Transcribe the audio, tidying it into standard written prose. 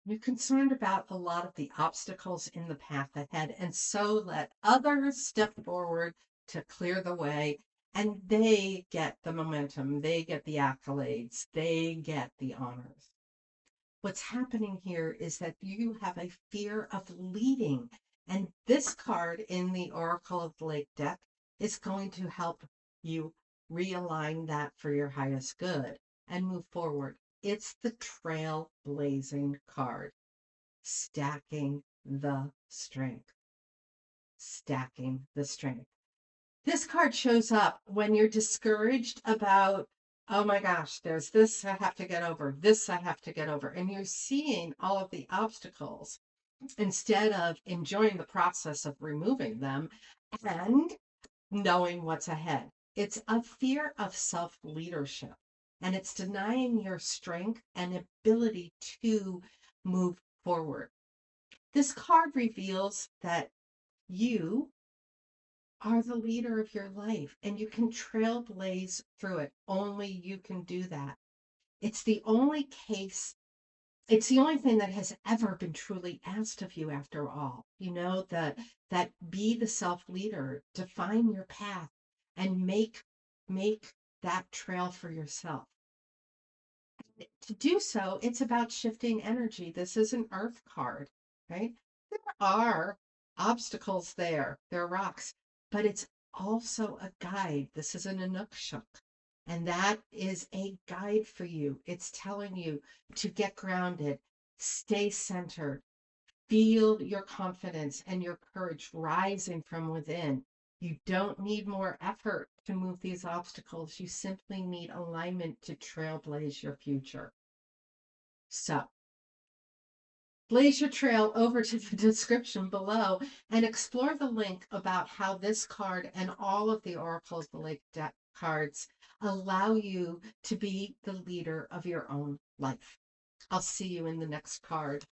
You're concerned about a lot of the obstacles in the path ahead, and so let others step forward to clear the way, and they get the momentum, they get the accolades, they get the honors. What's happening here is that you have a fear of leading, and this card in the Oracle of the Lake deck is going to help you realign that for your highest good and move forward. It's the trailblazing card, stacking the strength, stacking the strength. This card shows up when you're discouraged about, oh my gosh, there's this I have to get over, this I have to get over. And you're seeing all of the obstacles instead of enjoying the process of removing them and knowing what's ahead. It's a fear of self leadership, and it's denying your strength and ability to move forward. This card reveals that you are the leader of your life and you can trailblaze through it. Only you can do that. It's the only case, it's the only thing that has ever been truly asked of you after all. That be the self leader, define your path and make that trail for yourself. To do so, it's about shifting energy. This is an earth card, right? There are obstacles there, there are rocks, but it's also a guide. This is an Inukshuk, and that is a guide for you. It's telling you to get grounded, stay centered, feel your confidence and your courage rising from within. You don't need more effort to move these obstacles. You simply need alignment to trailblaze your future. So, blaze your trail over to the description below and explore the link about how this card and all of the Oracle of the Lake deck cards allow you to be the leader of your own life. I'll see you in the next card.